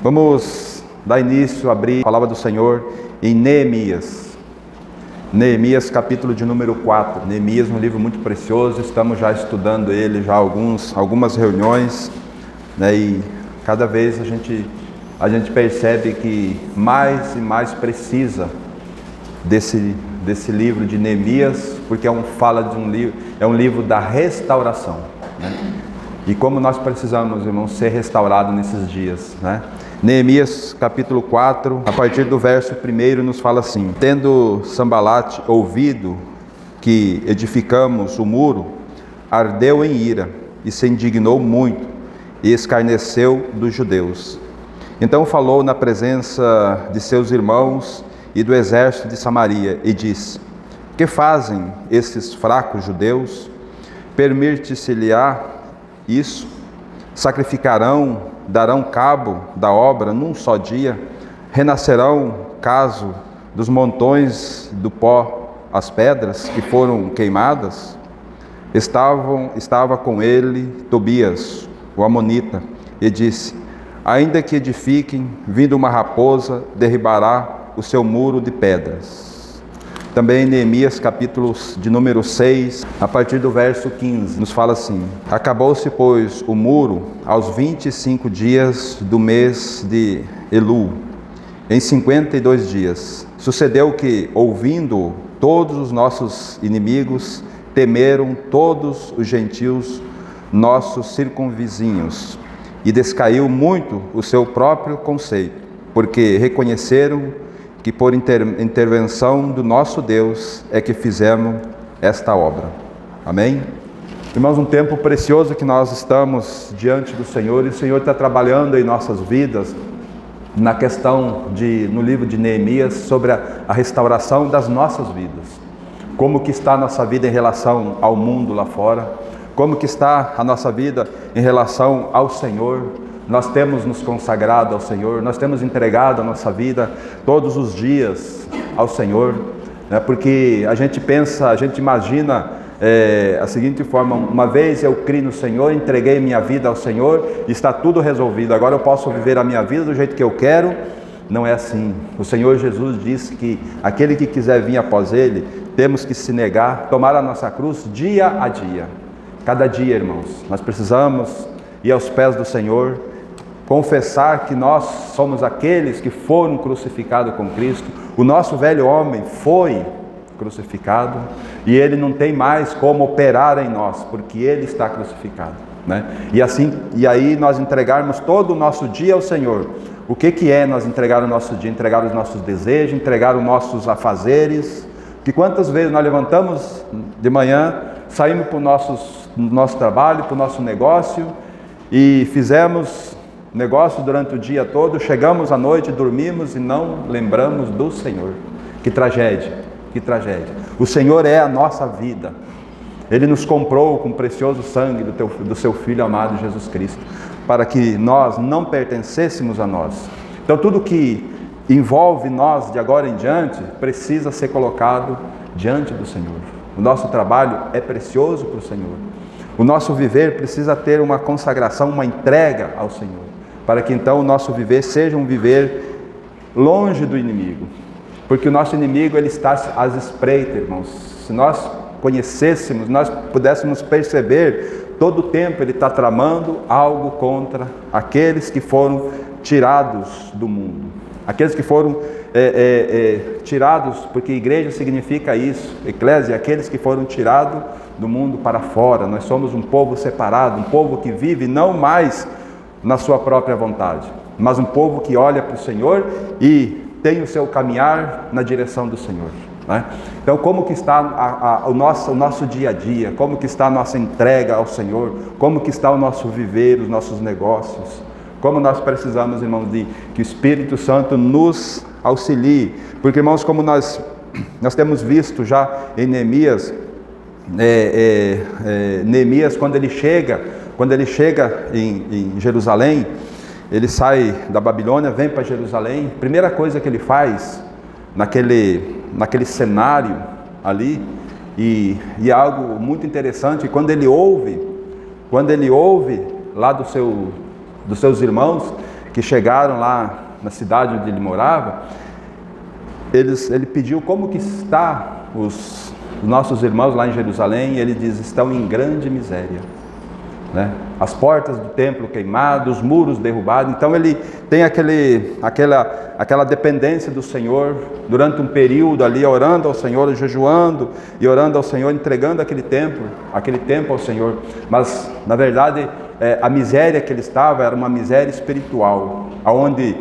Vamos dar início, abrir a palavra do Senhor em Neemias. Neemias, capítulo de número 4. Neemias, um livro muito precioso, estamos já estudando ele já algumas reuniões, né? E cada vez a gente percebe que mais e mais precisa desse livro de Neemias, porque fala de um livro, é um livro da restauração, né? E como nós precisamos, irmãos, ser restaurados nesses dias, né? Neemias capítulo 4, a partir do verso 1 nos fala assim: tendo Sambalate ouvido que edificamos o muro, ardeu em ira e se indignou muito e escarneceu dos judeus. Então falou na presença de seus irmãos e do exército de Samaria e disse: que fazem estes fracos judeus? Permite-se-lhe-á isso? Sacrificarão, darão cabo da obra num só dia? Renascerão, caso dos montões do pó as pedras que foram queimadas? Estava com ele Tobias, o amonita, e disse: ainda que edifiquem, vindo uma raposa, derribará o seu muro de pedras. Também Neemias, capítulo de número 6, a partir do verso 15, nos fala assim: acabou-se, pois, o muro aos 25 dias do mês de Elul, em 52 dias. Sucedeu que, ouvindo todos os nossos inimigos, temeram todos os gentios, nossos circunvizinhos, e descaiu muito o seu próprio conceito, porque reconheceram que por intervenção do nosso Deus é que fizemos esta obra. Amém? Irmãos, um tempo precioso que nós estamos diante do Senhor, e o Senhor está trabalhando em nossas vidas, na questão no livro de Neemias, sobre a restauração das nossas vidas. Como que está a nossa vida em relação ao mundo lá fora? Como que está a nossa vida em relação ao Senhor? Nós temos nos consagrado ao Senhor, nós temos entregado a nossa vida todos os dias ao Senhor, né? Porque a gente pensa, a gente imagina a seguinte forma: uma vez eu criei no Senhor, entreguei minha vida ao Senhor, está tudo resolvido, agora eu posso viver a minha vida do jeito que eu quero. Não é assim. O Senhor Jesus disse que aquele que quiser vir após Ele, temos que se negar, tomar a nossa cruz dia a dia. Cada dia, irmãos, nós precisamos ir aos pés do Senhor, confessar que nós somos aqueles que foram crucificados com Cristo. O nosso velho homem foi crucificado e ele não tem mais como operar em nós, porque ele está crucificado, né? E aí nós entregarmos todo o nosso dia ao Senhor. O que é nós entregar o nosso dia? Entregar os nossos desejos, entregar os nossos afazeres. Que quantas vezes nós levantamos de manhã, saímos para o nosso trabalho, para o nosso negócio, e fizemos negócio durante o dia todo, chegamos à noite, dormimos e não lembramos do Senhor. Que tragédia, que tragédia. O Senhor é a nossa vida. Ele nos comprou com o precioso sangue do seu Filho amado Jesus Cristo, para que nós não pertencêssemos a nós. Então tudo que envolve nós de agora em diante precisa ser colocado diante do Senhor. O nosso trabalho é precioso para o Senhor. O nosso viver precisa ter uma consagração, uma entrega ao Senhor, para que então o nosso viver seja um viver longe do inimigo. Porque o nosso inimigo, ele está às espreitas, irmãos. Se nós conhecêssemos, nós pudéssemos perceber, todo o tempo ele está tramando algo contra aqueles que foram tirados do mundo. Aqueles que foram tirados, porque igreja significa isso, eclésia, aqueles que foram tirados do mundo para fora. Nós somos um povo separado, um povo que vive não mais na sua própria vontade, mas um povo que olha para o Senhor e tem o seu caminhar na direção do Senhor, né? Então, como que está o nosso dia a dia? Como que está a nossa entrega ao Senhor? Como que está o nosso viver, os nossos negócios? Como nós precisamos, irmãos, que o Espírito Santo nos auxilie. Porque, irmãos, como nós temos visto já em Neemias, Neemias, quando ele chega em Jerusalém, ele sai da Babilônia, vem para Jerusalém. Primeira coisa que ele faz naquele cenário ali, e algo muito interessante, quando ele ouve lá dos seus irmãos que chegaram lá na cidade onde ele morava, ele pediu como que está os nossos irmãos lá em Jerusalém, e ele diz: estão em grande miséria, né? As portas do templo queimadas, os muros derrubados. Então ele tem aquela dependência do Senhor durante um período ali, orando ao Senhor, jejuando e orando ao Senhor, entregando aquele tempo ao Senhor. Mas na verdade a miséria que ele estava era uma miséria espiritual, onde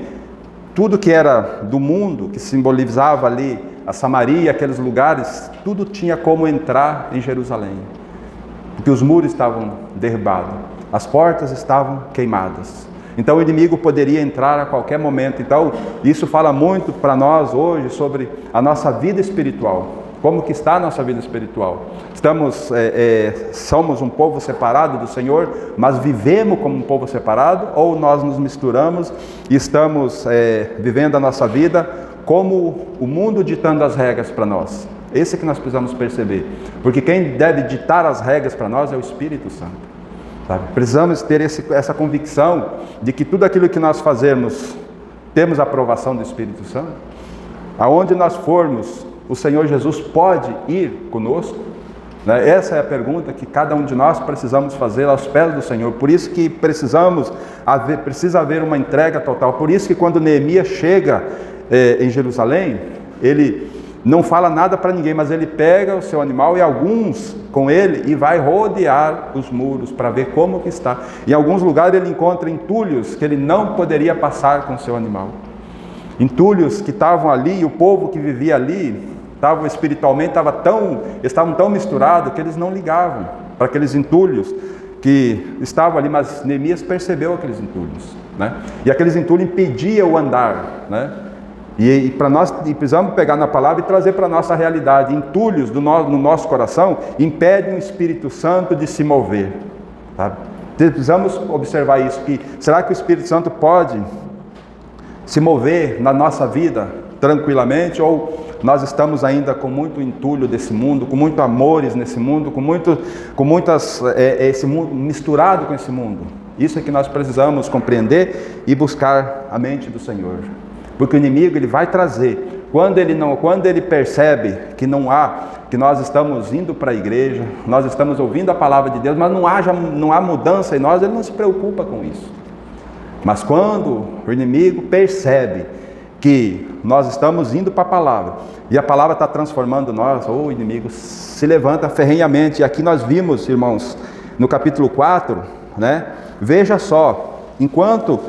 tudo que era do mundo, que simbolizava ali a Samaria, aqueles lugares, tudo tinha como entrar em Jerusalém, porque os muros estavam derrubados, as portas estavam queimadas. Então o inimigo poderia entrar a qualquer momento. Então isso fala muito para nós hoje sobre a nossa vida espiritual. Como que está a nossa vida espiritual? Somos um povo separado do Senhor, mas vivemos como um povo separado, ou nós nos misturamos e estamos vivendo a nossa vida como o mundo ditando as regras para nós? Esse é que nós precisamos perceber, porque quem deve ditar as regras para nós é o Espírito Santo, sabe? Precisamos ter essa convicção de que tudo aquilo que nós fazemos, temos a aprovação do Espírito Santo. Aonde nós formos, o Senhor Jesus pode ir conosco, né? Essa é a pergunta que cada um de nós precisamos fazer aos pés do Senhor. Por isso que precisa haver uma entrega total. Por isso que quando Neemias chega em Jerusalém, ele não fala nada para ninguém, mas ele pega o seu animal e alguns com ele e vai rodear os muros para ver como que está. Em alguns lugares ele encontra entulhos que ele não poderia passar com o seu animal. Entulhos que estavam ali, e o povo que vivia ali espiritualmente estavam tão misturados que eles não ligavam para aqueles entulhos que estavam ali, mas Neemias percebeu aqueles entulhos, né? E aqueles entulhos impediam o andar, né? E para nós precisamos pegar na palavra e trazer para a nossa realidade. Entulhos no nosso coração impedem o Espírito Santo de se mover, sabe? Precisamos observar isso, que será que o Espírito Santo pode se mover na nossa vida tranquilamente, ou nós estamos ainda com muito entulho desse mundo, com muitos amores nesse mundo, esse mundo misturado com esse mundo? Isso é que nós precisamos compreender e buscar a mente do Senhor, porque o inimigo ele vai trazer, quando ele percebe que nós estamos indo para a igreja, nós estamos ouvindo a palavra de Deus, mas não há mudança em nós, ele não se preocupa com isso. Mas quando o inimigo percebe que nós estamos indo para a palavra, e a palavra está transformando nós, o inimigo se levanta ferrenhamente. E aqui nós vimos, irmãos, no capítulo 4, né? Veja só, enquanto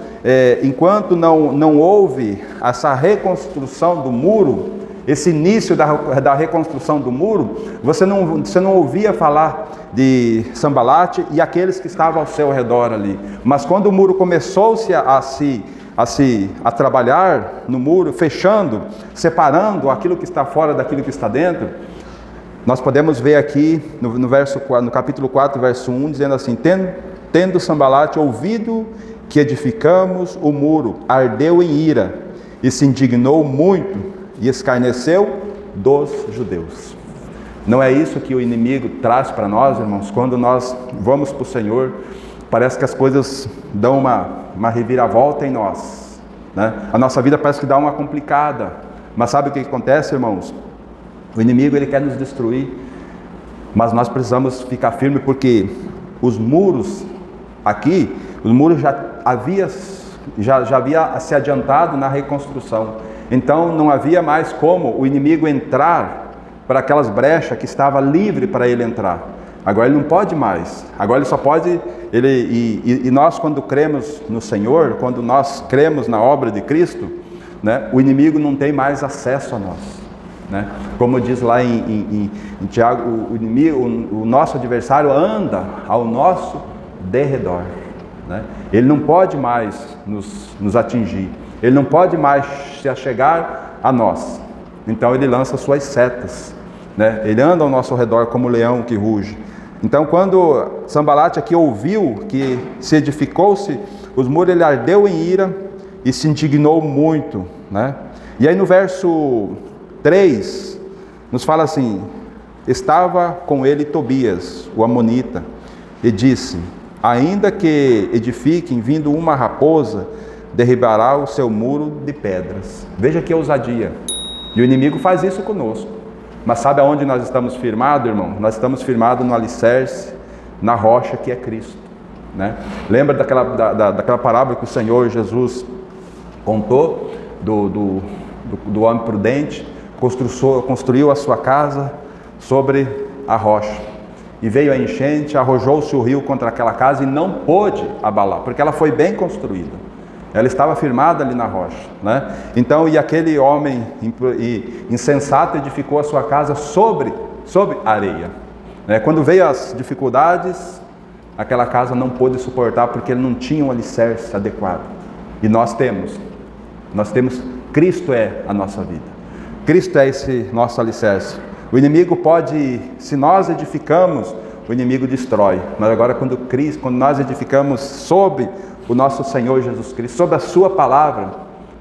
não houve essa reconstrução do muro, esse início da reconstrução do muro, você não ouvia falar de Sambalate e aqueles que estavam ao seu redor ali. Mas quando o muro começou-se a trabalhar no muro, fechando, separando aquilo que está fora daquilo que está dentro, nós podemos ver aqui no capítulo 4, verso 1, dizendo assim: tendo Sambalate ouvido que edificamos o muro, ardeu em ira e se indignou muito e escarneceu dos judeus. Não é isso que o inimigo traz para nós, irmãos? Quando nós vamos para o Senhor, parece que as coisas dão uma reviravolta em nós, né? A nossa vida parece que dá uma complicada. Mas sabe o que acontece, irmãos? O inimigo ele quer nos destruir, mas nós precisamos ficar firmes, porque os muros já havia se adiantado na reconstrução. Então não havia mais como o inimigo entrar para aquelas brechas que estava livre para ele entrar. Agora ele não pode mais. Agora ele só pode... E nós, quando cremos no Senhor, quando nós cremos na obra de Cristo, né, o inimigo não tem mais acesso a nós, né? Como diz lá em Tiago, o nosso adversário anda ao nosso derredor, né? Ele não pode mais nos atingir. Ele não pode mais se achegar a nós. Então ele lança suas setas, né? Ele anda ao nosso redor como um leão que ruge. Então quando Sambalate aqui ouviu que se edificou-se os muros, ele ardeu em ira e se indignou muito, né? E aí no verso 3 nos fala assim: estava com ele Tobias, o amonita, e disse: ainda que edifiquem vindo uma raposa, derribará o seu muro de pedras. Veja que ousadia. E o inimigo faz isso conosco. Mas sabe aonde nós estamos firmados, irmão? Nós estamos firmados no alicerce, na rocha que é Cristo, né? Lembra daquela parábola que o Senhor Jesus contou do homem prudente, construiu a sua casa sobre a rocha. E veio a enchente, arrojou-se o rio contra aquela casa e não pôde abalar, porque ela foi bem construída. Ela estava firmada ali na rocha, né? Então, e aquele homem insensato edificou a sua casa sobre areia, né? Quando veio as dificuldades, aquela casa não pôde suportar, porque ele não tinha um alicerce adequado. E nós temos, Cristo é a nossa vida. Cristo é esse nosso alicerce. O inimigo pode, se nós edificamos, o inimigo destrói. Mas agora quando nós edificamos sobre o nosso Senhor Jesus Cristo, sobre a sua palavra,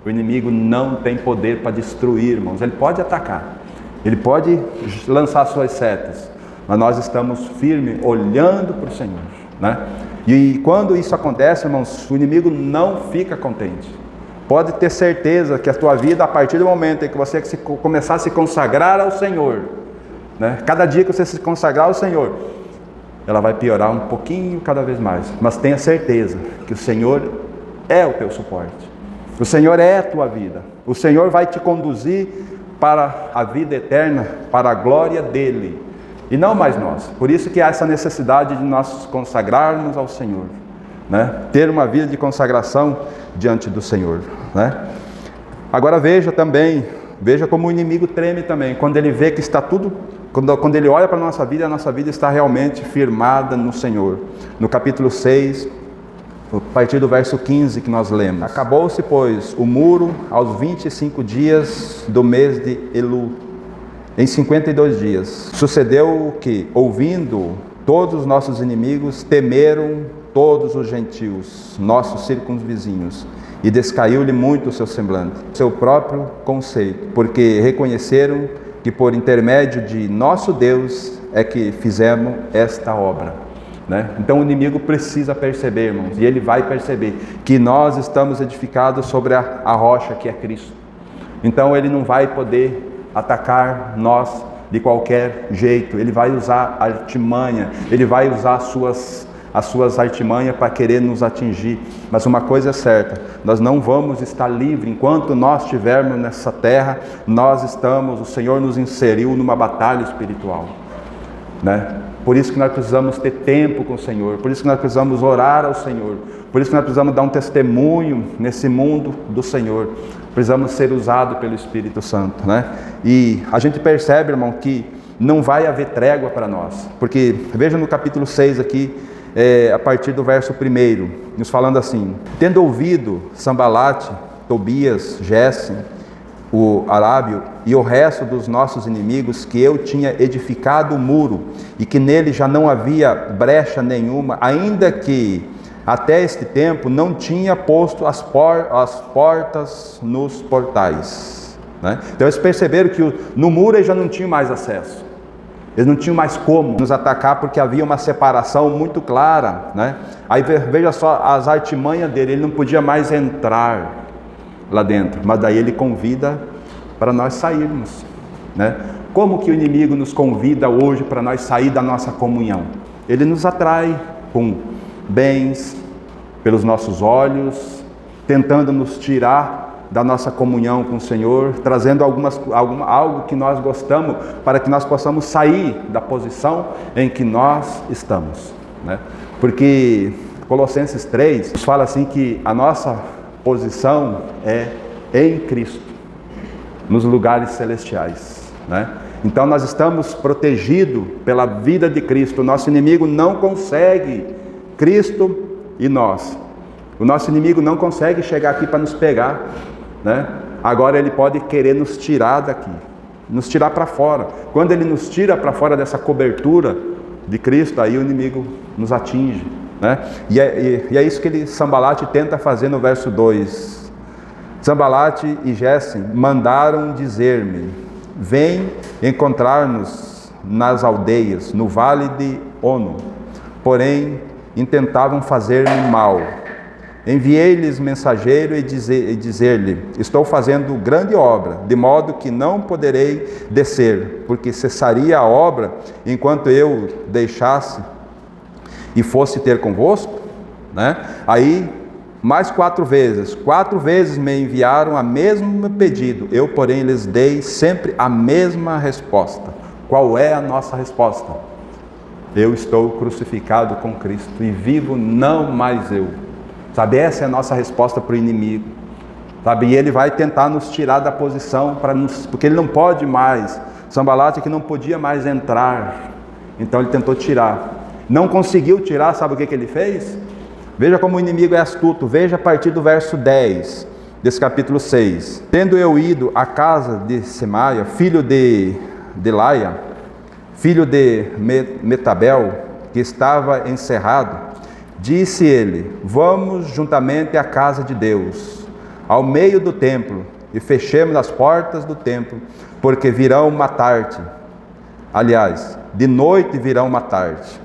o inimigo não tem poder para destruir, irmãos. Ele pode atacar, ele pode lançar suas setas, mas nós estamos firmes, olhando para o Senhor, né? E quando isso acontece, irmãos, o inimigo não fica contente. Pode ter certeza que a tua vida, a partir do momento em que você começar a se consagrar ao Senhor, né? Cada dia que você se consagrar ao Senhor, ela vai piorar um pouquinho cada vez mais. Mas tenha certeza que o Senhor é o teu suporte. O Senhor é a tua vida. O Senhor vai te conduzir para a vida eterna, para a glória dEle. E não mais nós. Por isso que há essa necessidade de nós consagrarmos ao Senhor, né? Ter uma vida de consagração diante do Senhor, né? Agora veja como o inimigo treme também, quando ele vê que está tudo, quando ele olha para a nossa vida está realmente firmada no Senhor. No capítulo 6, a partir do verso 15 que nós lemos: acabou-se, pois, o muro aos 25 dias do mês de Elul, em 52 dias. Sucedeu que, ouvindo todos os nossos inimigos, temeram todos os gentios, nossos circunvizinhos, e descaiu-lhe muito o seu semblante, seu próprio conceito, porque reconheceram que por intermédio de nosso Deus é que fizemos esta obra, né? Então o inimigo precisa perceber, irmãos, e ele vai perceber que nós estamos edificados sobre a rocha que é Cristo. Então ele não vai poder atacar nós de qualquer jeito. Ele vai usar artimanha, ele vai usar as suas artimanhas para querer nos atingir. Mas uma coisa é certa: nós não vamos estar livres enquanto nós estivermos nessa terra. O Senhor nos inseriu numa batalha espiritual, né? Por isso que nós precisamos ter tempo com o Senhor, por isso que nós precisamos orar ao Senhor, por isso que nós precisamos dar um testemunho nesse mundo do Senhor. Precisamos ser usados pelo Espírito Santo, né? E a gente percebe, irmão, que não vai haver trégua para nós, porque veja no capítulo 6 aqui, a partir do verso 1, nos falando assim: tendo ouvido Sambalate, Tobias, Gesem, o arábio e o resto dos nossos inimigos, que eu tinha edificado o muro e que nele já não havia brecha nenhuma, ainda que até este tempo não tinha posto as portas nos portais, né? Então eles perceberam que no muro eles já não tinham mais acesso. Eles não tinham mais como nos atacar, porque havia uma separação muito clara, né? Aí veja só as artimanhas dele, ele não podia mais entrar lá dentro, mas daí ele convida para nós sairmos, né? Como que o inimigo nos convida hoje para nós sair da nossa comunhão? Ele nos atrai com bens, pelos nossos olhos, tentando nos tirar da nossa comunhão com o Senhor, trazendo algo que nós gostamos, para que nós possamos sair da posição em que nós estamos, né? Porque Colossenses 3 nos fala assim que a nossa posição é em Cristo, nos lugares celestiais, né? Então nós estamos protegidos pela vida de Cristo. O nosso inimigo não consegue, Cristo e nós, o nosso inimigo não consegue chegar aqui para nos pegar, né? Agora ele pode querer nos tirar daqui, nos tirar para fora. Quando ele nos tira para fora dessa cobertura de Cristo, aí o inimigo nos atinge, né? E é isso que Sambalate tenta fazer no verso 2. Sambalate e Gesem mandaram dizer-me: vem encontrar-nos nas aldeias, no vale de Ono. Porém, intentavam fazer-me mal. Enviei-lhes mensageiro e dizer-lhe: estou fazendo grande obra, de modo que não poderei descer, porque cessaria a obra enquanto eu deixasse e fosse ter convosco? Aí, mais 4 vezes me enviaram a mesmo pedido, eu, porém, lhes dei sempre a mesma resposta. Qual é a nossa resposta? Eu estou crucificado com Cristo e vivo não mais eu. Sabe, essa é a nossa resposta para o inimigo. Sabe, e ele vai tentar nos tirar da posição, porque ele não pode mais. Sanbalate que não podia mais entrar, então ele tentou tirar. Não conseguiu tirar, sabe o que ele fez? Veja como o inimigo é astuto, veja a partir do verso 10 desse capítulo 6. Tendo eu ido à casa de Semaia, filho de Delaia, filho de Metabel, que estava encerrado, disse ele: vamos juntamente à casa de Deus, ao meio do templo, e fechemos as portas do templo, porque virão matar-te. Aliás, de noite virão matar-te.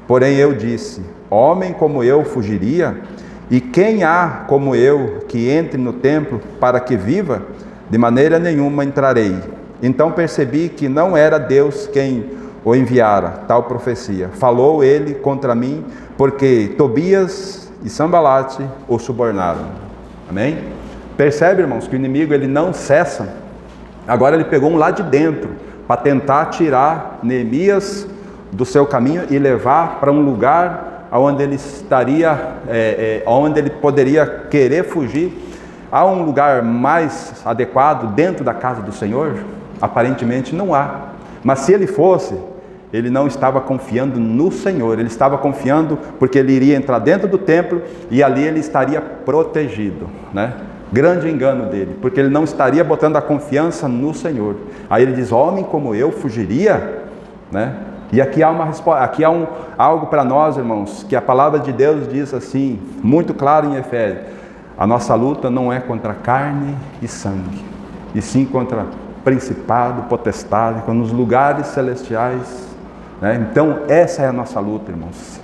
Porém eu disse: homem como eu fugiria? E quem há como eu que entre no templo para que viva? De maneira nenhuma entrarei. Então percebi que não era Deus quem o enviara tal profecia. Falou ele contra mim, porque Tobias e Sanbalate o subornaram. Amém? Percebe, irmãos, que o inimigo ele não cessa. Agora ele pegou um lá de dentro para tentar tirar Neemias do seu caminho e levar para um lugar onde ele estaria, onde ele poderia querer fugir. Há um lugar mais adequado dentro da casa do Senhor? Aparentemente não há. Mas se ele fosse, ele não estava confiando no Senhor, ele estava confiando porque ele iria entrar dentro do templo e ali ele estaria protegido, Grande engano dele, porque ele não estaria botando a confiança no Senhor. Aí ele diz: homem como eu fugiria? E aqui há uma resposta, aqui há algo para nós, irmãos, que a palavra de Deus diz assim, muito claro em Efésios: a nossa luta não é contra carne e sangue, e sim contra principado, potestade, nos lugares celestiais. Então essa é a nossa luta, irmãos.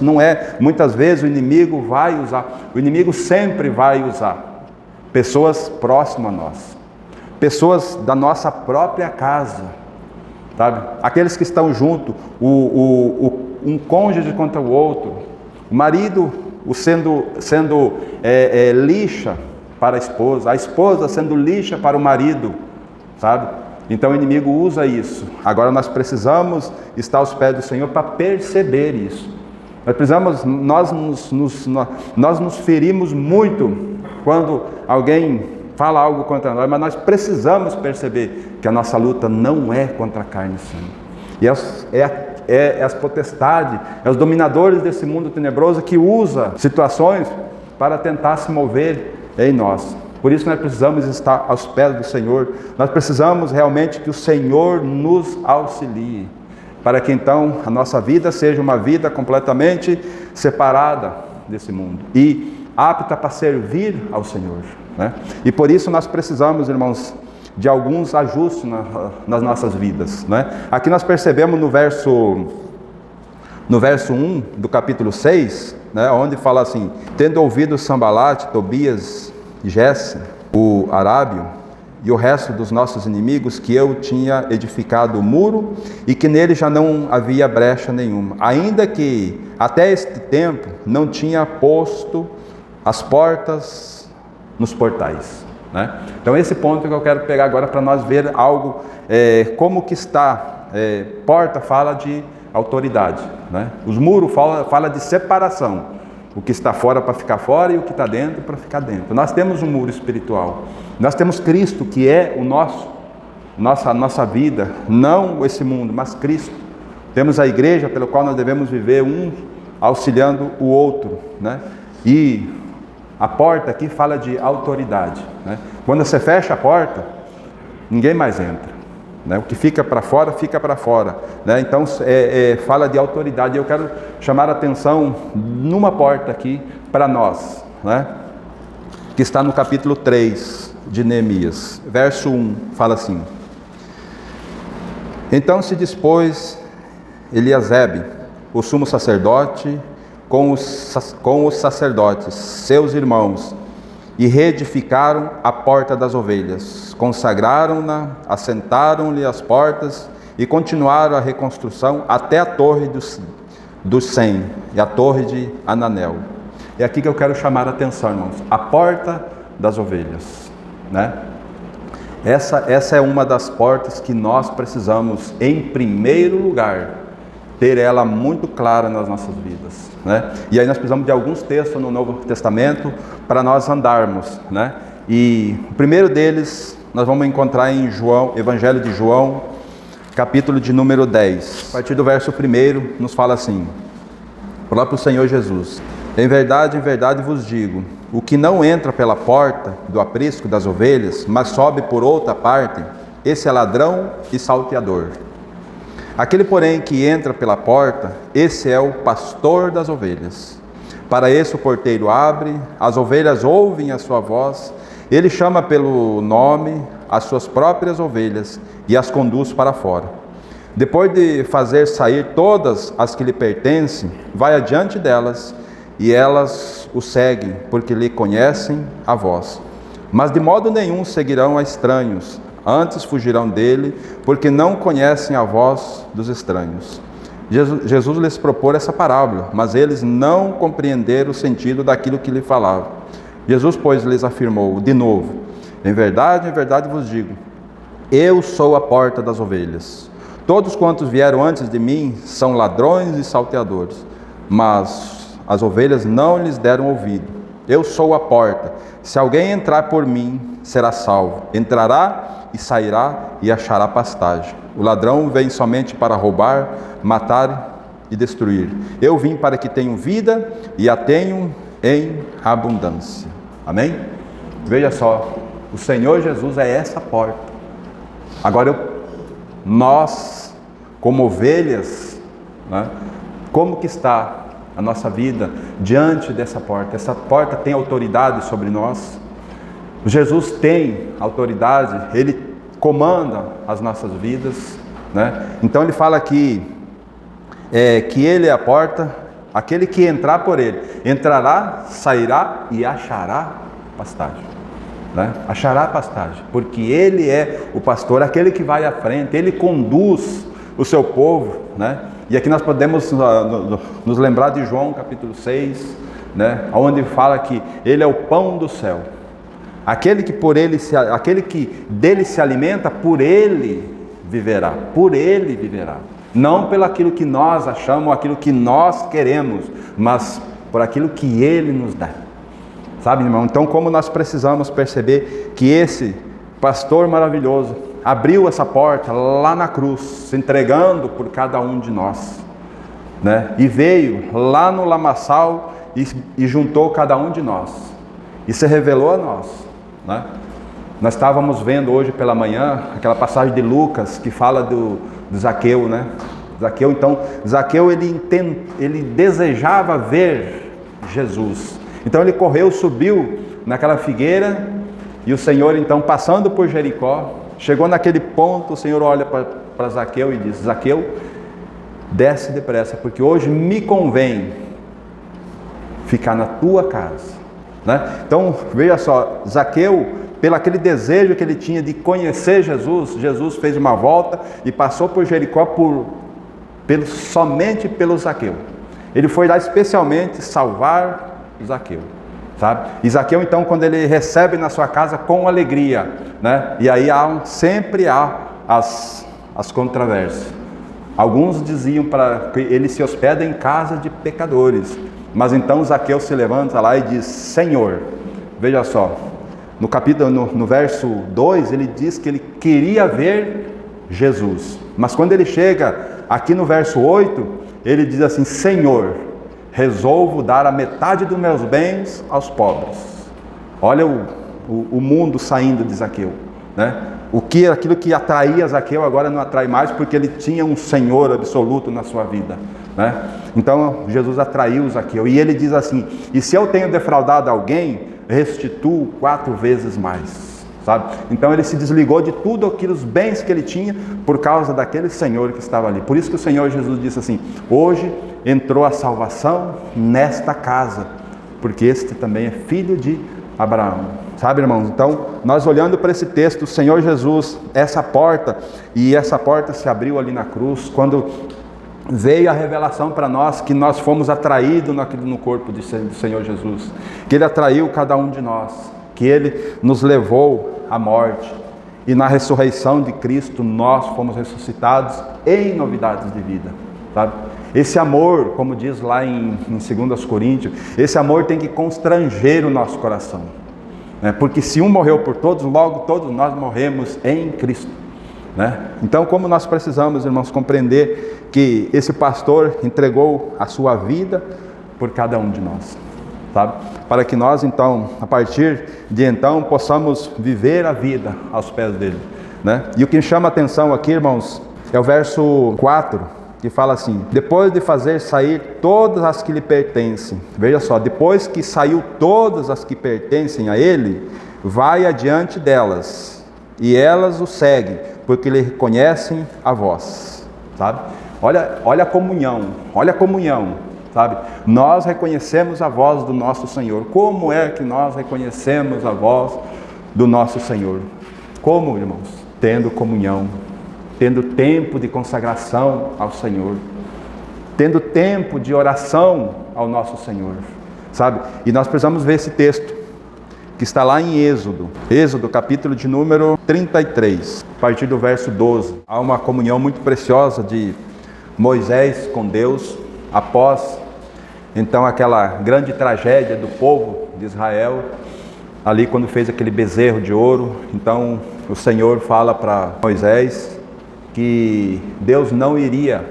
Não é, muitas vezes o inimigo vai usar, o inimigo sempre vai usar pessoas próximas a nós, pessoas da nossa própria casa, sabe? Aqueles que estão junto, um cônjuge contra o outro, o marido sendo lixa para a esposa sendo lixa para o marido, sabe? Então o inimigo usa isso. Agora nós precisamos estar aos pés do Senhor para perceber isso. Nós nos ferimos muito quando alguém fala algo contra nós, mas nós precisamos perceber que a nossa luta não é contra a carne e sangue. E as potestades, os dominadores desse mundo tenebroso que usa situações para tentar se mover em nós. Por isso nós precisamos estar aos pés do Senhor. Nós precisamos realmente que o Senhor nos auxilie, para que então a nossa vida seja uma vida completamente separada desse mundo e apta para servir ao Senhor. E por isso nós precisamos, irmãos, de alguns ajustes nas nossas vidas. Aqui nós percebemos no verso 1 do capítulo 6, onde fala assim: tendo ouvido Sanbalate, Tobias e Gesse, o arábio, e o resto dos nossos inimigos, que eu tinha edificado o muro e que nele já não havia brecha nenhuma, ainda que até este tempo não tinha posto as portas nos portais. Então esse ponto que eu quero pegar agora para nós ver algo, como que está. Porta fala de autoridade, Os muros fala de separação. O que está fora para ficar fora e o que está dentro para ficar dentro. Nós temos um muro espiritual. Nós temos Cristo, que é nossa vida, não esse mundo, mas Cristo. Temos a igreja pelo qual nós devemos viver, um auxiliando o outro, E a porta aqui fala de autoridade, Quando você fecha a porta, ninguém mais entra, O que fica para fora, fica para fora, Então fala de autoridade. Eu quero chamar a atenção numa porta aqui para nós, que está no capítulo 3 de Neemias, verso 1, fala assim: então se dispôs Eliasebe, o sumo sacerdote, com os sacerdotes, seus irmãos, e reedificaram a porta das ovelhas, consagraram-na, assentaram-lhe as portas e continuaram a reconstrução até a torre do Sem e a torre de Ananel. É aqui que eu quero chamar a atenção, irmãos, a porta das ovelhas, né? Essa é uma das portas que nós precisamos, em primeiro lugar, ter ela muito clara nas nossas vidas, né? E aí nós precisamos de alguns textos no Novo Testamento para nós andarmos, né? E o primeiro deles nós vamos encontrar em João, Evangelho de João, capítulo de número 10. A partir do verso 1 nos fala assim: o próprio Senhor Jesus: em verdade vos digo, o que não entra pela porta do aprisco das ovelhas, mas sobe por outra parte, esse é ladrão e salteador. Aquele, porém, que entra pela porta, esse é o pastor das ovelhas. Para esse o porteiro abre, as ovelhas ouvem a sua voz, ele chama pelo nome as suas próprias ovelhas e as conduz para fora. Depois de fazer sair todas as que lhe pertencem, vai adiante delas, e elas o seguem, porque lhe conhecem a voz. Mas de modo nenhum seguirão a estranhos, antes fugirão dele, porque não conhecem a voz dos estranhos. Jesus lhes propôs essa parábola, mas eles não compreenderam o sentido daquilo que lhe falava. Jesus, pois, lhes afirmou de novo: em verdade vos digo, eu sou a porta das ovelhas. Todos quantos vieram antes de mim são ladrões e salteadores, mas as ovelhas não lhes deram ouvido. Eu sou a porta. Se alguém entrar por mim, será salvo. Entrará e sairá e achará pastagem. O ladrão vem somente para roubar, matar e destruir. Eu vim para que tenham vida e a tenham em abundância. Amém? Veja só, o Senhor Jesus é essa porta. Agora, nós, como ovelhas, né, como que está a nossa vida diante dessa porta? Essa porta tem autoridade sobre nós. Jesus tem autoridade, Ele comanda as nossas vidas, né? Então Ele fala aqui que Ele é a porta. Aquele que entrar por Ele, entrará, sairá e achará pastagem, né? Achará pastagem, porque Ele é o pastor, aquele que vai à frente, Ele conduz o seu povo, né? E aqui nós podemos nos lembrar de João capítulo 6, né? Onde fala que Ele é o pão do céu. Aquele que dele se alimenta, por Ele viverá. Por Ele viverá. Não pelo aquilo que nós achamos, aquilo que nós queremos, mas por aquilo que Ele nos dá. Sabe, irmão? Então, como nós precisamos perceber que esse pastor maravilhoso abriu essa porta lá na cruz, se entregando por cada um de nós, né? E veio lá no lamaçal e juntou cada um de nós e se revelou a nós, né? Nós estávamos vendo hoje pela manhã aquela passagem de Lucas que fala do Zaqueu, né? Zaqueu ele desejava ver Jesus. Então ele correu, subiu naquela figueira e o Senhor, então, passando por Jericó, chegou naquele ponto, o Senhor olha para Zaqueu e diz: Zaqueu, desce depressa, porque hoje me convém ficar na tua casa, né? Então, veja só, Zaqueu, pelo aquele desejo que ele tinha de conhecer Jesus, Jesus fez uma volta e passou por Jericó somente pelo Zaqueu. Ele foi lá especialmente salvar Zaqueu, sabe? E Zaqueu, então, quando ele recebe na sua casa com alegria, né? E aí sempre há as controvérsias. Alguns diziam para que ele se hospeda em casa de pecadores, mas então Zaqueu se levanta lá e diz: Senhor, veja só, no verso 2, ele diz que ele queria ver Jesus. Mas quando ele chega aqui no verso 8, ele diz assim: Senhor, resolvo dar a metade dos meus bens aos pobres. Olha o mundo saindo de Zaqueu, né? Aquilo que atraía Zaqueu agora não atrai mais, porque ele tinha um Senhor absoluto na sua vida, né? Então Jesus atraiu Zaqueu e ele diz assim: e se eu tenho defraudado alguém, restituo 4 vezes mais, sabe? Então ele se desligou de tudo aqueles bens que ele tinha por causa daquele Senhor que estava ali. Por isso que o Senhor Jesus disse assim: hoje entrou a salvação nesta casa, porque este também é filho de Abraão. Sabe, irmãos? Então, nós olhando para esse texto, o Senhor Jesus, essa porta, e essa porta se abriu ali na cruz, quando veio a revelação para nós que nós fomos atraídos no corpo do Senhor Jesus, que Ele atraiu cada um de nós, que Ele nos levou à morte, e na ressurreição de Cristo nós fomos ressuscitados em novidades de vida, sabe? Esse amor, como diz lá em 2 Coríntios, esse amor tem que constranger o nosso coração, né? Porque se um morreu por todos, logo todos nós morremos em Cristo, né? Então, como nós precisamos, irmãos, compreender que esse pastor entregou a sua vida por cada um de nós, sabe? Para que nós, então, a partir de então, possamos viver a vida aos pés dele, né? E o que chama a atenção aqui, irmãos, é o verso 4, que fala assim: depois de fazer sair todas as que lhe pertencem, veja só, depois que saiu todas as que pertencem a ele, vai adiante delas, e elas o seguem, porque lhe reconhecem a voz, sabe? Olha a comunhão, sabe? Nós reconhecemos a voz do nosso Senhor. Como é que nós reconhecemos a voz do nosso Senhor? Como, irmãos? Tendo comunhão, tendo tempo de consagração ao Senhor, tendo tempo de oração ao nosso Senhor, sabe? E nós precisamos ver esse texto, que está lá em Êxodo capítulo de número 33, a partir do verso 12. Há uma comunhão muito preciosa de Moisés com Deus, após então aquela grande tragédia do povo de Israel, ali quando fez aquele bezerro de ouro. Então o Senhor fala para Moisés que Deus não iria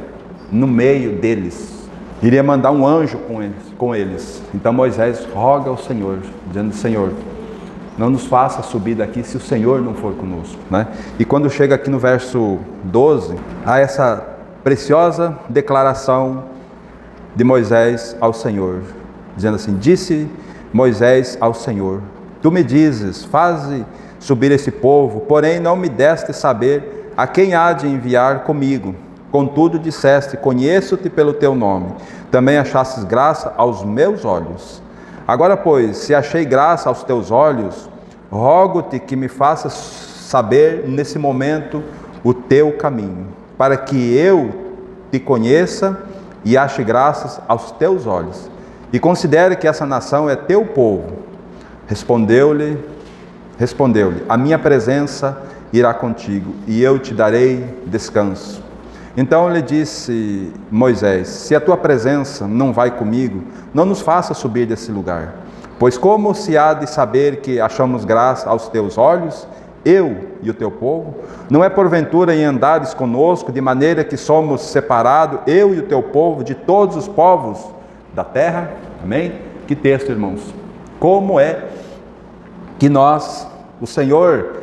no meio deles, iria mandar um anjo com eles. Então Moisés roga ao Senhor, dizendo: Senhor, não nos faça subir daqui se o Senhor não for conosco, né? E quando chega aqui no verso 12, há essa preciosa declaração de Moisés ao Senhor, dizendo assim: disse Moisés ao Senhor: tu me dizes, faze subir esse povo, porém não me deste saber a quem há de enviar comigo. Contudo disseste: conheço-te pelo teu nome, também achastes graça aos meus olhos. Agora, pois, se achei graça aos teus olhos, rogo-te que me faças saber nesse momento o teu caminho, para que eu te conheça e ache graças aos teus olhos, e considere que essa nação é teu povo. Respondeu-lhe: a minha presença irá contigo, e eu te darei descanso. Então lhe disse Moisés: se a tua presença não vai comigo, não nos faça subir desse lugar, pois como se há de saber que achamos graça aos teus olhos, eu e o teu povo? Não é porventura em andares conosco, de maneira que somos separados, eu e o teu povo, de todos os povos da terra? Amém? Que texto, irmãos! Como é que nós, o Senhor,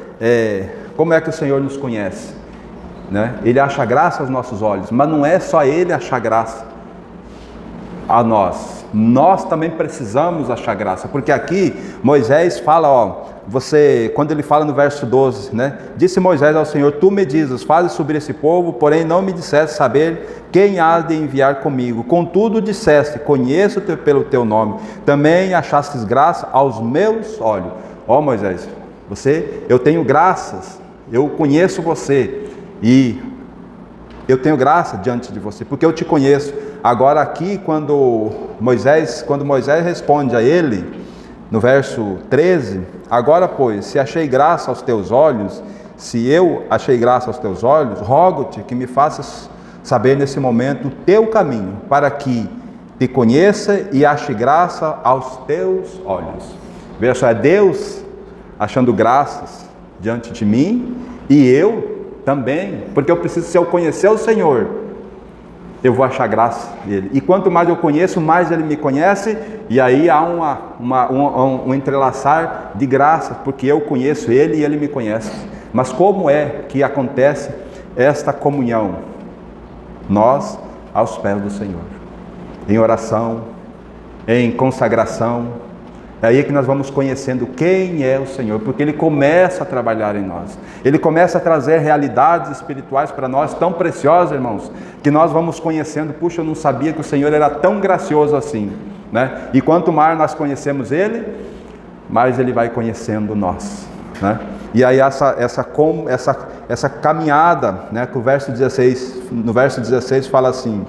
como é que o Senhor nos conhece, né? Ele acha graça aos nossos olhos, mas não é só Ele achar graça a nós, nós também precisamos achar graça, porque aqui Moisés fala, quando ele fala no verso 12, né? Disse Moisés ao Senhor: tu me dizes, fazes subir esse povo, porém não me disseste saber quem há de enviar comigo. Contudo disseste: conheço-te pelo teu nome, também achastes graça aos meus olhos. Moisés, eu tenho graças, eu conheço você, e eu tenho graça diante de você, porque eu te conheço. Agora aqui, quando Moisés responde a ele, no verso 13, agora pois, se achei graça aos teus olhos, se eu achei graça aos teus olhos, rogo-te que me faças saber nesse momento o teu caminho, para que te conheça e ache graça aos teus olhos. Veja só, é Deus achando graças diante de mim, e eu também, porque se eu conhecer o Senhor, eu vou achar graça dele. E quanto mais eu conheço, mais ele me conhece, e aí há um entrelaçar de graça, porque eu conheço ele e ele me conhece. Mas como é que acontece esta comunhão? Nós aos pés do Senhor, em oração, em consagração, É aí que nós vamos conhecendo quem é o Senhor, porque Ele começa a trabalhar em nós. Ele começa a trazer realidades espirituais para nós tão preciosas, irmãos, que nós vamos conhecendo. Puxa, eu não sabia que o Senhor era tão gracioso assim, né? E quanto mais nós conhecemos Ele, mais Ele vai conhecendo nós, né? E aí essa caminhada, né, que no verso 16 fala assim,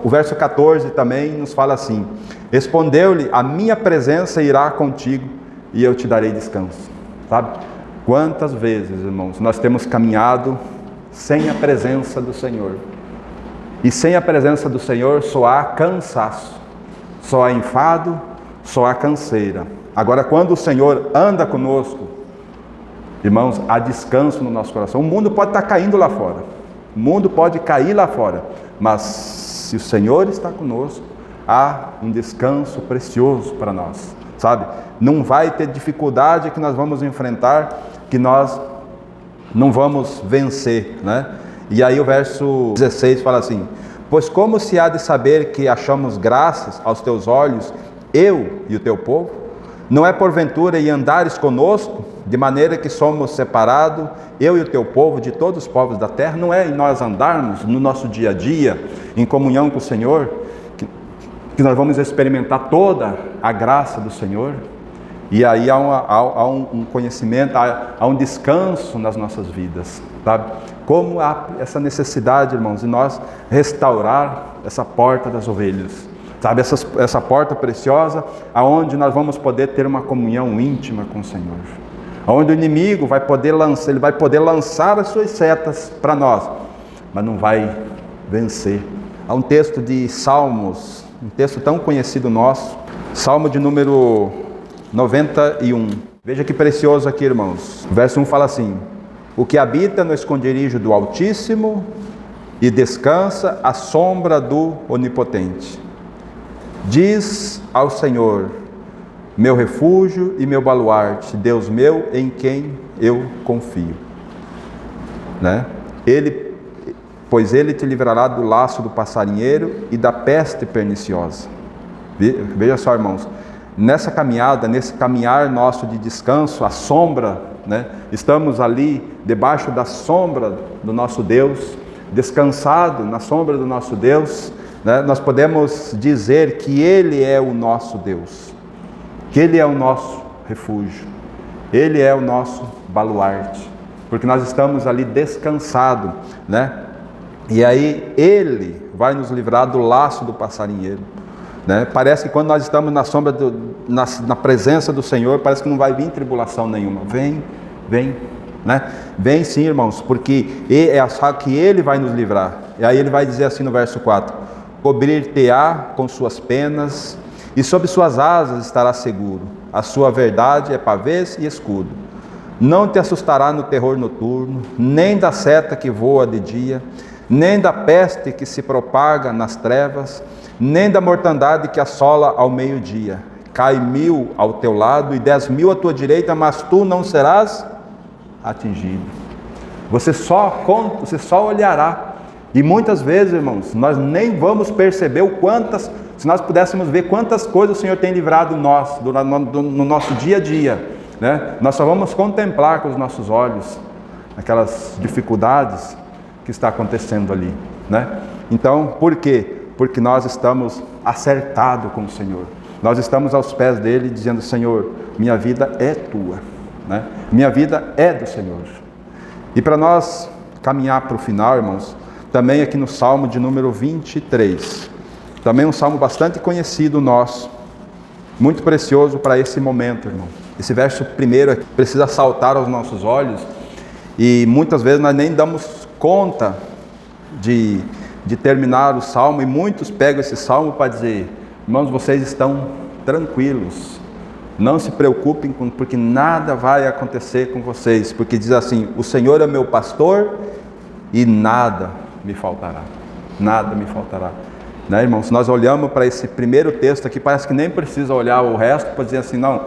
o verso 14 também nos fala assim: respondeu-lhe, a minha presença irá contigo e eu te darei descanso. Sabe? Quantas vezes, irmãos, nós temos caminhado sem a presença do Senhor. E sem a presença do Senhor só há cansaço, só há enfado, só há canseira. Agora, quando o Senhor anda conosco, irmãos, há descanso no nosso coração. O mundo pode estar caindo lá fora, o mundo pode cair lá fora, mas se o Senhor está conosco, há um descanso precioso para nós, sabe? Não vai ter dificuldade que nós vamos enfrentar, que nós não vamos vencer, né? E aí o verso 16 fala assim: pois como se há de saber que achamos graças aos teus olhos, eu e o teu povo? Não é porventura e andares conosco, de maneira que somos separados, eu e o teu povo, de todos os povos da terra? Não é em nós andarmos no nosso dia a dia, em comunhão com o Senhor, que nós vamos experimentar toda a graça do Senhor? E aí há um conhecimento, há um descanso nas nossas vidas, sabe? Como há essa necessidade, irmãos, de nós restaurar essa porta das ovelhas, sabe? Essa porta preciosa, aonde nós vamos poder ter uma comunhão íntima com o Senhor, onde o inimigo vai poder lançar as suas setas para nós, mas não vai vencer. Há um texto de Salmos, um texto tão conhecido nosso, Salmo de número 91. Veja que precioso aqui, irmãos. O verso 1 fala assim: o que habita no esconderijo do Altíssimo e descansa à sombra do Onipotente, diz ao Senhor, meu refúgio e meu baluarte, Deus meu, em quem eu confio, né? Pois Ele te livrará do laço do passarinheiro e da peste perniciosa. Veja só, irmãos, nessa caminhada, nesse caminhar nosso de descanso, a sombra, né? Estamos ali debaixo da sombra do nosso Deus, descansado na sombra do nosso Deus, né? Nós podemos dizer que Ele é o nosso Deus, que Ele é o nosso refúgio, Ele é o nosso baluarte, porque nós estamos ali descansados, né? E aí Ele vai nos livrar do laço do passarinheiro, né? Parece que quando nós estamos na sombra, na presença do Senhor, parece que não vai vir tribulação nenhuma. Vem, né? Vem sim, irmãos, porque só que Ele vai nos livrar. E aí Ele vai dizer assim no verso 4: cobrir-te-á com suas penas, e sob suas asas estará seguro. A sua verdade é pavês e escudo. Não te assustará no terror noturno, nem da seta que voa de dia, nem da peste que se propaga nas trevas, nem da mortandade que assola ao meio-dia. Cai 1000 ao teu lado e 10.000 à tua direita, mas tu não serás atingido. Você só olhará. E muitas vezes, irmãos, nós nem vamos perceber se nós pudéssemos ver quantas coisas o Senhor tem livrado nós no nosso dia a dia, né? Nós só vamos contemplar com os nossos olhos aquelas dificuldades que está acontecendo ali, né? Então, por quê? Porque nós estamos acertados com o Senhor. Nós estamos aos pés dele dizendo: Senhor, minha vida é tua, né? Minha vida é do Senhor. E para nós caminhar para o final, irmãos, também aqui no Salmo de número 23, também um salmo bastante conhecido nosso, muito precioso para esse momento, irmão. Esse verso primeiro aqui precisa saltar aos nossos olhos, e muitas vezes nós nem damos conta de terminar o salmo, e muitos pegam esse salmo para dizer: irmãos, vocês estão tranquilos, não se preocupem, porque nada vai acontecer com vocês, porque diz assim: o Senhor é meu pastor e nada me faltará, nada me faltará, né, irmãos? Nós olhamos para esse primeiro texto aqui, parece que nem precisa olhar o resto para dizer assim: não,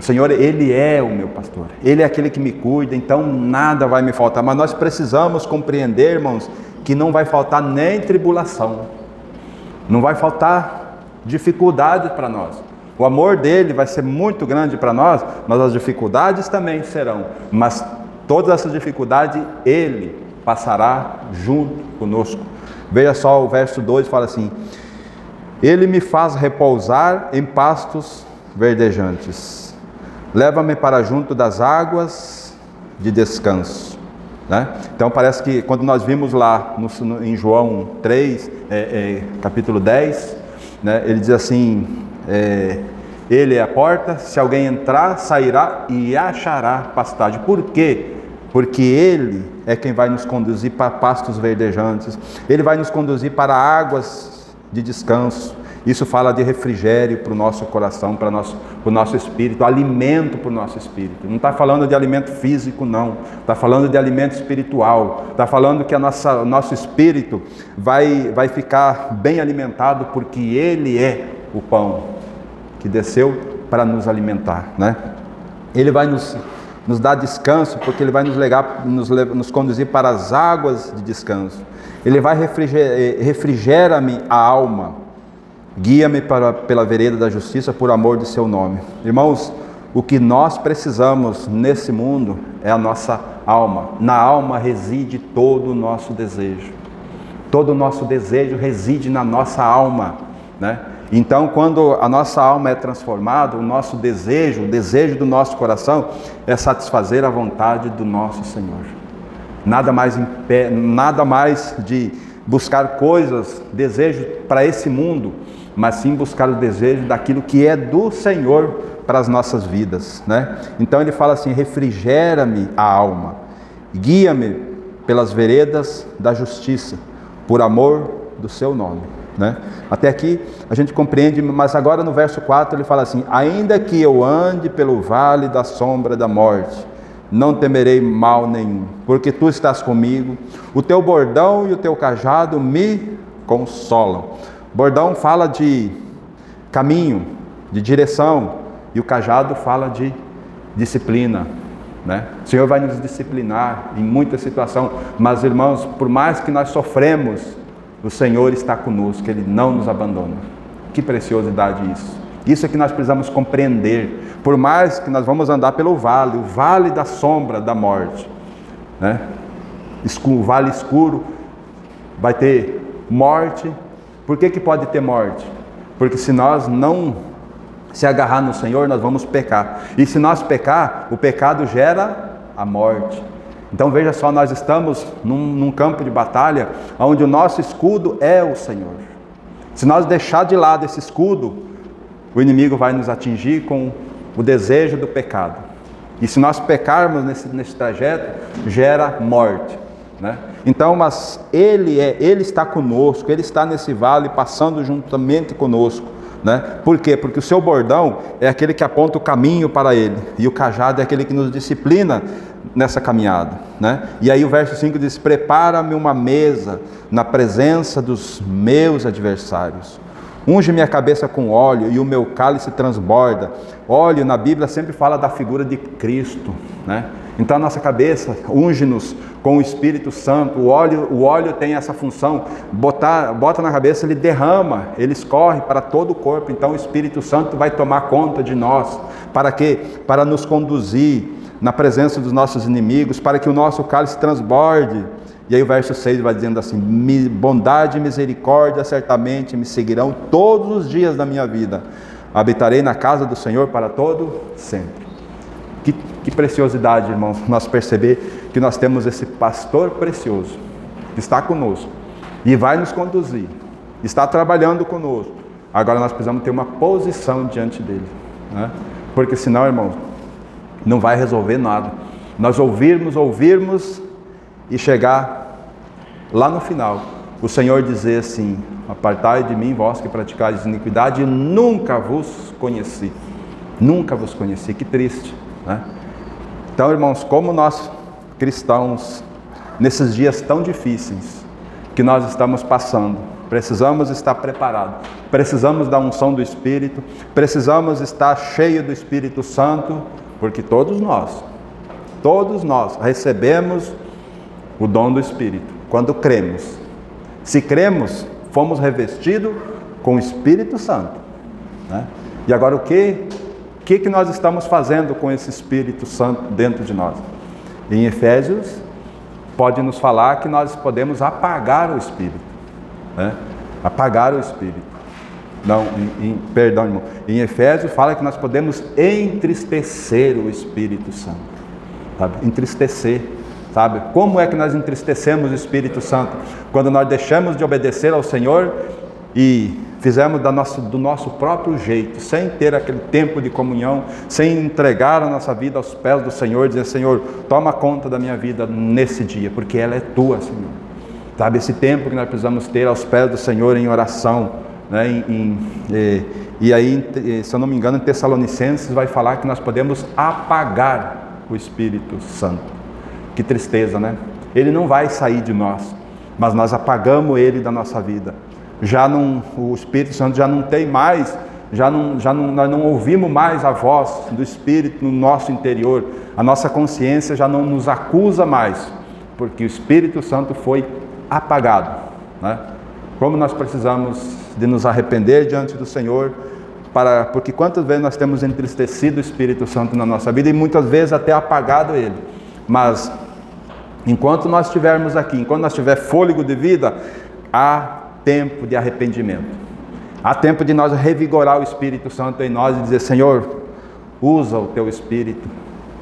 o Senhor, Ele é o meu pastor, Ele é aquele que me cuida, então nada vai me faltar. Mas nós precisamos compreender, irmãos, que não vai faltar nem tribulação, não vai faltar dificuldade para nós, O amor dele vai ser muito grande para nós, mas as dificuldades também serão. Mas todas essas dificuldades ele passará junto conosco. Veja só o verso 2, fala assim: ele me faz repousar em pastos verdejantes, leva-me para junto das águas de descanso. Né? Então parece que quando nós vimos lá em João 3, capítulo 10, né, ele diz assim, ele é a porta, se alguém entrar, sairá e achará pastagem. Por quê? Porque ele é quem vai nos conduzir para pastos verdejantes, ele vai nos conduzir para águas de descanso. Isso fala de refrigério para o nosso coração, para o nosso espírito, alimento para o nosso espírito. Não está falando de alimento físico, não. Está falando de alimento espiritual. Está falando que o nosso espírito vai ficar bem alimentado, porque ele é o pão que desceu para nos alimentar, né? Ele vai nos dar descanso, porque ele vai nos conduzir para as águas de descanso. Ele vai refrigera-me a alma. Guia-me pela vereda da justiça por amor de seu nome. Irmãos, o que nós precisamos nesse mundo é a nossa alma. Na alma reside todo o nosso desejo. Todo o nosso desejo reside na nossa alma, né? Então, quando a nossa alma é transformada, o nosso desejo, o desejo do nosso coração é satisfazer a vontade do nosso Senhor. Nada mais de buscar coisas, desejo para esse mundo, mas sim buscar o desejo daquilo que é do Senhor para as nossas vidas, né? Então ele fala assim: refrigera-me a alma, guia-me pelas veredas da justiça, por amor do seu nome, né? Até aqui a gente compreende, mas agora no verso 4 ele fala assim: ainda que eu ande pelo vale da sombra da morte, não temerei mal nenhum, porque tu estás comigo, o teu bordão e o teu cajado me consolam. Bordão fala de caminho, de direção, e o cajado fala de disciplina, né? O Senhor vai nos disciplinar em muita situação, mas irmãos, por mais que nós sofremos, o Senhor está conosco, Ele não nos abandona. Que preciosidade isso! Isso é que nós precisamos compreender. Por mais que nós vamos andar pelo vale, o vale da sombra da morte, né? O vale escuro vai ter morte. Por que pode ter morte? Porque se nós não se agarrar no Senhor, nós vamos pecar. E se nós pecar, o pecado gera a morte. Então veja só, nós estamos num campo de batalha, onde o nosso escudo é o Senhor. Se nós deixar de lado esse escudo, o inimigo vai nos atingir com o desejo do pecado. E se nós pecarmos nesse trajeto, gera morte, né? Então, mas Ele está conosco, Ele está nesse vale, passando juntamente conosco, né? Por quê? Porque o seu bordão é aquele que aponta o caminho para Ele, e o cajado é aquele que nos disciplina nessa caminhada, né? E aí o verso 5 diz: prepara-me uma mesa na presença dos meus adversários. Unge minha cabeça com óleo e o meu cálice transborda. Óleo na Bíblia sempre fala da figura de Cristo, né? Então a nossa cabeça, unge-nos com o Espírito Santo. O óleo tem essa função, bota na cabeça, ele derrama, ele escorre para todo o corpo. Então o Espírito Santo vai tomar conta de nós. Para quê? Para nos conduzir na presença dos nossos inimigos, para que o nosso cálice transborde. E aí o verso 6 vai dizendo assim: bondade e misericórdia certamente me seguirão todos os dias da minha vida. Habitarei na casa do Senhor para todo sempre. Que preciosidade, irmãos, nós perceber que nós temos esse pastor precioso, que está conosco e vai nos conduzir, está trabalhando conosco. Agora nós precisamos ter uma posição diante dele, né? Porque senão, irmãos, não vai resolver nada. Nós ouvirmos e chegar lá no final, o Senhor dizer assim: apartai de mim, vós que praticais iniquidade, e nunca vos conheci. Nunca vos conheci. Que triste, né? Então, irmãos, como nós cristãos, nesses dias tão difíceis que nós estamos passando, precisamos estar preparados, precisamos da unção do Espírito, precisamos estar cheios do Espírito Santo, porque todos nós recebemos o dom do Espírito quando cremos. Se cremos, fomos revestidos com o Espírito Santo, né? E agora o que nós estamos fazendo com esse Espírito Santo dentro de nós? Em Efésios, pode nos falar que nós podemos apagar o Espírito, né? Apagar o Espírito. Não, perdão, irmão. Em Efésios fala que nós podemos entristecer o Espírito Santo, sabe? Entristecer, sabe? Como é que nós entristecemos o Espírito Santo? Quando nós deixamos de obedecer ao Senhor e fizemos do nosso próprio jeito, sem ter aquele tempo de comunhão, sem entregar a nossa vida aos pés do Senhor, dizer: Senhor, toma conta da minha vida nesse dia, porque ela é tua, Senhor. Sabe, esse tempo que nós precisamos ter aos pés do Senhor em oração, né? E aí, se eu não me engano, em Tessalonicenses vai falar que nós podemos apagar o Espírito Santo. Que tristeza, né? Ele não vai sair de nós, mas nós apagamos ele da nossa vida. O Espírito Santo já não tem mais, nós não ouvimos mais a voz do Espírito no nosso interior. A nossa consciência já não nos acusa mais, porque o Espírito Santo foi apagado, né? Como nós precisamos de nos arrepender diante do Senhor, porque quantas vezes nós temos entristecido o Espírito Santo na nossa vida e muitas vezes até apagado ele. Mas enquanto nós estivermos aqui, enquanto nós tiver fôlego de vida, há tempo de arrependimento. Há tempo de nós revigorar o Espírito Santo em nós e dizer: Senhor, usa o teu Espírito,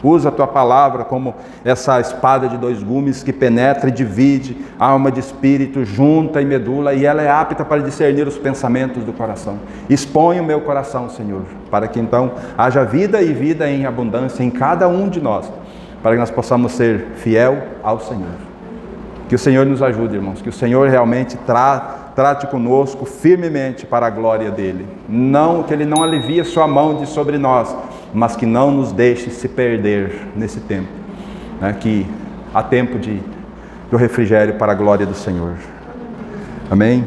usa a tua palavra como essa espada de dois gumes que penetra e divide alma de espírito, junta e medula, e ela é apta para discernir os pensamentos do coração. Expõe o meu coração, Senhor, para que então haja vida e vida em abundância em cada um de nós, para que nós possamos ser fiel ao Senhor. Que o Senhor nos ajude, irmãos, que o Senhor realmente trate conosco firmemente para a glória dEle. Não, que Ele não alivie a sua mão de sobre nós, mas que não nos deixe se perder nesse tempo, né? Que há tempo do refrigério para a glória do Senhor. Amém?